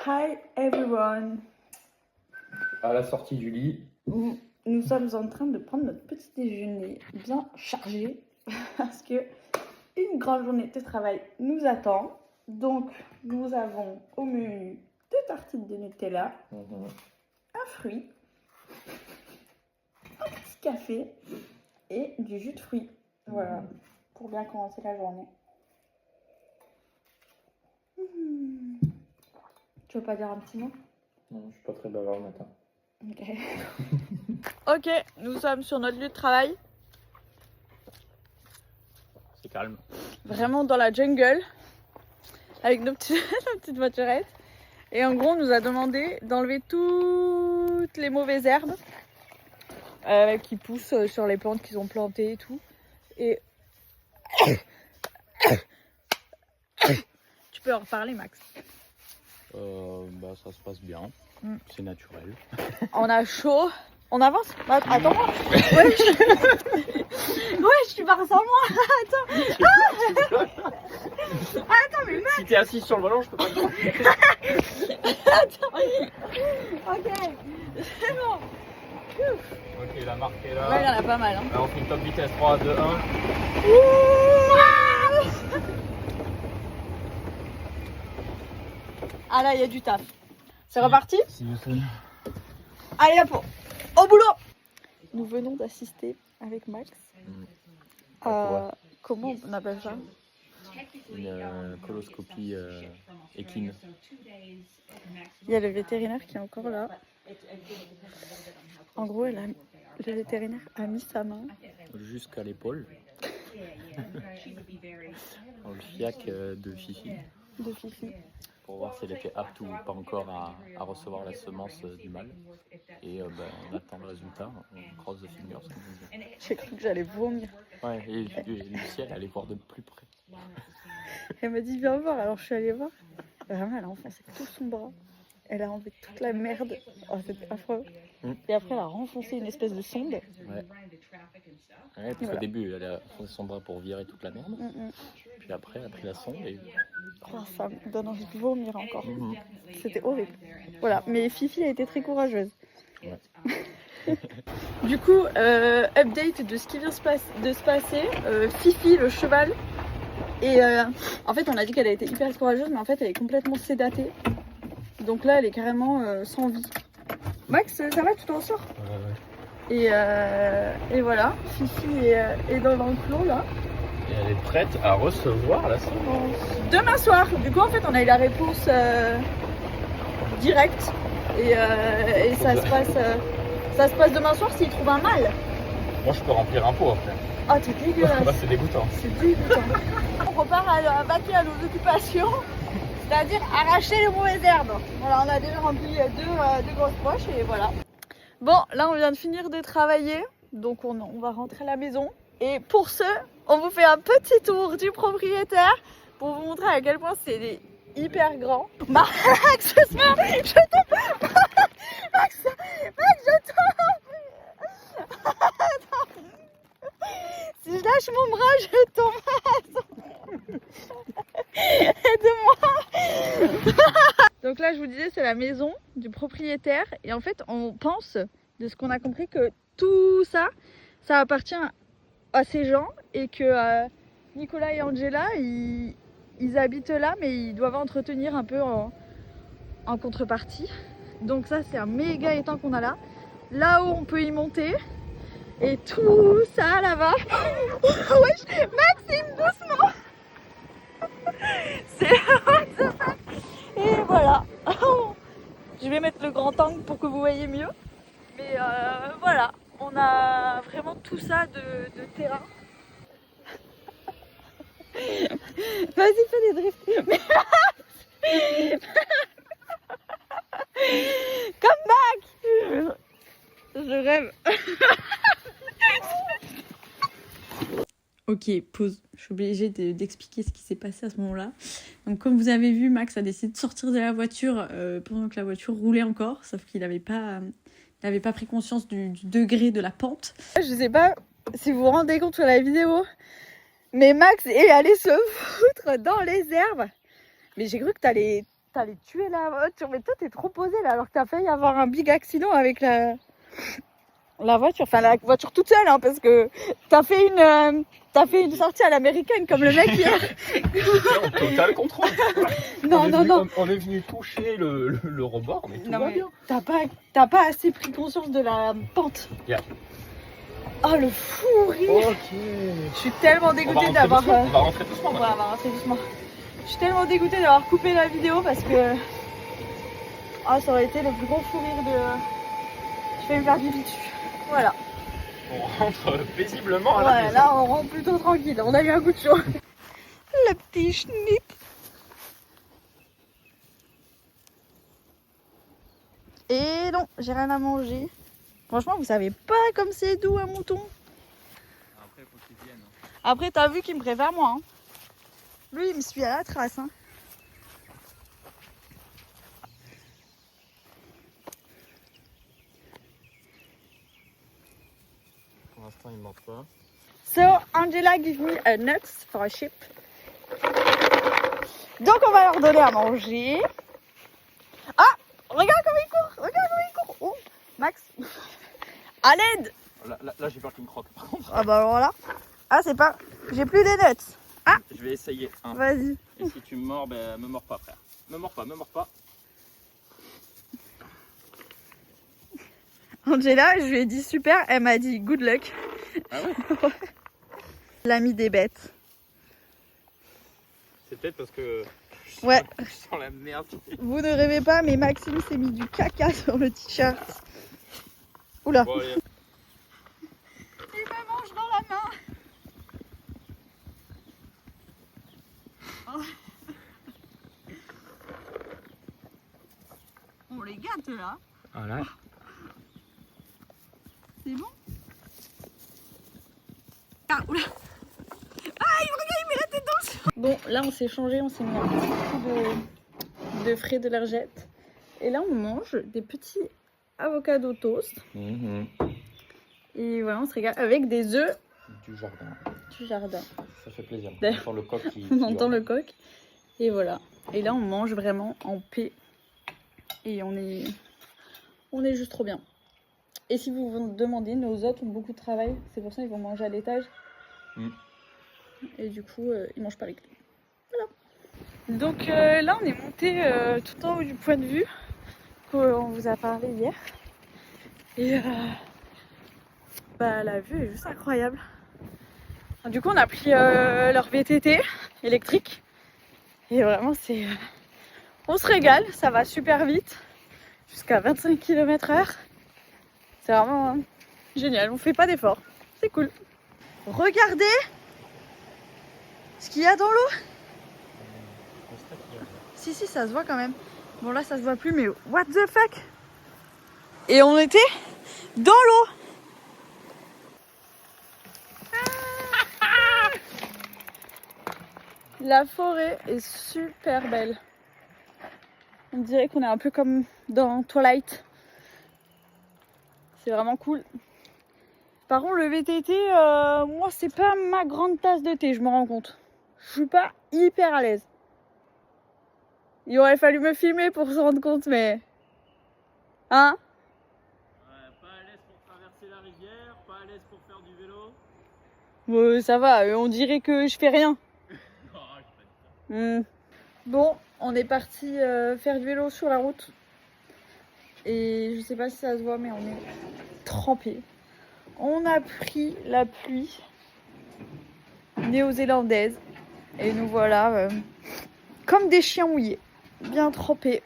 Hi everyone. À la sortie du lit. Nous sommes en train de prendre notre petit déjeuner bien chargé parce que une grande journée de travail nous attend. Donc nous avons au menu 2 tartines de Nutella, un fruit, un petit café et du jus de fruits. Voilà, pour bien commencer la journée. Tu veux pas dire un petit mot? Non, je suis pas très bavard le matin. Ok, nous sommes sur notre lieu de travail. C'est calme. Vraiment dans la jungle, avec nos petites voiturettes. Et en gros, on nous a demandé d'enlever toutes les mauvaises herbes qui poussent sur les plantes qu'ils ont plantées et tout. Et tu peux en reparler, Max. Ça se passe bien. C'est naturel. On a chaud. On avance? Attends-moi. Ouais, tu pars sans moi. Attends. Attends, mais Max. Si t'es assis sur le volant, je peux pas te voir. Attends. Ok. C'est bon. Ok, la marque est là. Ouais, il y en a pas mal. Hein. Là, on fait une top vitesse 3, 2, 1. Ah là, il y a du taf. C'est reparti? Si you soon. Allez hop, au boulot! Nous venons d'assister avec Max à... Comment on appelle ça? Une coloscopie équine. Il y a le vétérinaire qui est encore là. En gros, le vétérinaire a mis sa main Jusqu'à l'épaule. Dans le fiac de Fifi. de Fifi. Pour voir si elle était apte ou pas encore à recevoir la semence du mâle. Et on attend le résultat. On croise les fingers. J'ai cru que j'allais vomir. Ouais, et Lucie, elle allait voir de plus près. Elle m'a dit viens voir, alors je suis allée voir. Vraiment, elle a enfoncé tout son bras. Elle a enlevé toute la merde. Oh, c'était affreux. Et après, elle a renfoncé une espèce de sonde. Ouais, parce qu'au début, elle a foncé son bras pour virer toute la merde. Puis après, elle a pris la sonde et... Oh, ça me donne envie de vomir encore. C'était horrible. Voilà, mais Fifi a été très courageuse. Ouais. Du coup, update de ce qui vient de se passer. Fifi, le cheval. Et en fait, on a dit qu'elle a été hyper courageuse, mais en fait, elle est complètement sédatée. Donc là, elle est carrément sans vie. Max, ça va, tu t'en sors? Et voilà, Fifi est dans l'enclos là. Et elle est prête à recevoir la semence. Demain soir. Du coup, en fait, on a eu la réponse directe. Et ça se passe demain soir s'il trouve un mâle. Moi, je peux remplir un pot après. Oh, t'es dégueulasse. C'est dégoûtant. C'est dégoûtant. On repart à vaquer à nos occupations, c'est-à-dire arracher les mauvaises herbes. Voilà, on a déjà rempli deux grosses poches et voilà. Bon, là, on vient de finir de travailler, donc on va rentrer à la maison. Et pour ce, on vous fait un petit tour du propriétaire pour vous montrer à quel point c'est hyper grand. Max, je tombe. Max, je tombe. Si je lâche mon bras, je tombe. Aide-moi. Donc là, je vous disais, c'est la maison du propriétaire. Et en fait, on pense, de ce qu'on a compris, que tout ça, ça appartient à ces gens. Et que Nicolas et Angela, ils habitent là, mais ils doivent entretenir un peu en contrepartie. Donc ça, c'est un méga étang qu'on a là. Là-haut, on peut y monter. Et tout ça là-bas. Wesh, Maxime, doucement. C'est what the fuck. Et voilà. Je vais mettre le grand angle pour que vous voyez mieux. Mais voilà, on a vraiment tout ça de terrain. Vas-y, fais des drifts. Come back. Je rêve. Ok, pause. Je suis obligée d'expliquer ce qui s'est passé à ce moment-là. Donc, comme vous avez vu, Max a décidé de sortir de la voiture pendant que la voiture roulait encore, sauf qu'il n'avait pas pris conscience du degré de la pente. Je sais pas si vous vous rendez compte sur la vidéo, mais Max est allé se foutre dans les herbes. Mais j'ai cru que t'allais t'allais tuer la voiture. Mais toi, t'es trop posé là, alors que t'as failli avoir un big accident avec la voiture. Enfin, la voiture toute seule, hein, parce que t'as fait une sortie à l'américaine comme le mec hier. En total contrôle. Non. On est venu toucher le rebord, mais tout Non, va mais bien. t'as pas assez pris conscience de la pente. Yeah. Oh, le fou rire. Ok. Je suis tellement dégoûtée d'avoir... On va rentrer doucement. Ouais, maintenant. on va rentrer doucement. Je suis tellement dégoûtée d'avoir coupé la vidéo parce que... Ah, ça aurait été le plus gros fou rire de... Je vais me faire pipi dessus. Voilà. On rentre paisiblement à la Ouais, maison. là on rentre plutôt tranquille. On a eu un coup de chaud. Le petit schnitt. Et non, j'ai rien à manger. Franchement, vous savez pas comme c'est doux un mouton. Après, faut qu'ils viennent. Après, t'as vu qu'il me préfère moi. Hein. Lui, il me suit à la trace. Hein. Pour l'instant, il ne manque pas. So, Angela give me a nuts for a sheep. Donc, on va leur donner à manger. Ah, regarde comme il court. Regarde comme il court. Oh, Max. À l'aide. Là, j'ai peur qu'il me croque. Par contre, Ah bah alors là. Ah, c'est pas... J'ai plus des nuts. je vais essayer. Hein. Vas-y. Et si tu me mords, ben, me mords pas, frère. Me mords pas. Angela, je lui ai dit super. Elle m'a dit good luck. Ah ouais. L'ami des bêtes. C'est peut-être parce que Ouais. je sens la merde. Vous ne rêvez pas, mais Maxime s'est mis du caca sur le t-shirt. Oula. Bon, allez. Il me mange dans la main. Oh. On les gâte là. Voilà. C'est bon. Ah, oula. Ah, il met la tête dans le sang. Bon, là on s'est changé, on s'est mis un petit coup de frais de lingette. Et là on mange des petits avocados toast. Et voilà, on se régale avec des œufs Du jardin. du jardin. Ça fait plaisir. On D'ailleurs, entend le coq qui. On entend le coq. Et voilà. Et là on mange vraiment en paix. Et on est juste trop bien. Et si vous vous demandez, nos hôtes ont beaucoup de travail. C'est pour ça qu'ils vont manger à l'étage. Et du coup, ils mangent pas avec nous. Voilà. Donc là, on est monté tout en haut du point de vue qu'on vous a parlé hier. Et bah, la vue est juste incroyable. Du coup, on a pris leur VTT électrique. Et vraiment, c'est... on se régale, ça va super vite. Jusqu'à 25 km/h. C'est vraiment génial, on fait pas d'efforts. C'est cool. Regardez ce qu'il y a dans l'eau. Si, ça se voit quand même. Bon, là, ça se voit plus, mais what the fuck? Et on était dans l'eau. La forêt est super belle. On dirait qu'on est un peu comme dans Twilight. C'est vraiment cool. Par contre, le VTT, moi, c'est pas ma grande tasse de thé, je me rends compte. Je suis pas hyper à l'aise. Il aurait fallu me filmer pour se rendre compte, mais... Hein? Pas à l'aise pour traverser la rivière, pas à l'aise pour faire du vélo. Ça va, on dirait que je fais rien. Non, j'ai pas dit ça. Bon, on est parti faire du vélo sur la route. Et je sais pas si ça se voit, mais on est trempés. On a pris la pluie néo-zélandaise. Et nous voilà comme des chiens mouillés. Bien trempés.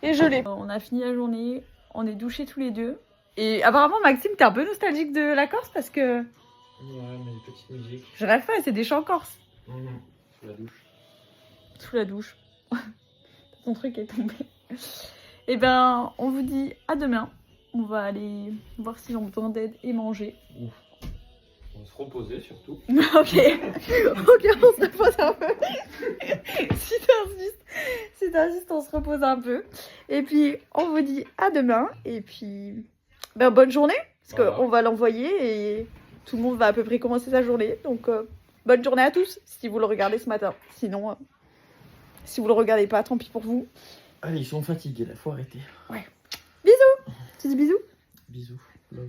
Et gelés. On a fini la journée. On est douchés tous les deux. Et apparemment, Maxime, t'es un peu nostalgique de la Corse parce que... Ouais, mais une petite musique. Je rêve pas, c'est des chants corses. Sous la douche. Sous la douche. Ton truc est tombé. Et ben, on vous dit à demain. On va aller voir s'ils ont besoin d'aide et manger. Ouf. On va se reposer surtout. Ok. Ok, on se repose un peu. Si t'insistes, on se repose un peu. Et puis, on vous dit à demain. Et puis, ben, bonne journée. Parce Voilà. qu'on va l'envoyer et tout le monde va à peu près commencer sa journée. Donc, bonne journée à tous si vous le regardez ce matin. Sinon, Si vous le regardez pas, tant pis pour vous. Allez, ils sont fatigués là, faut arrêter. Bisous. Tu dis bisous? Bisous, love.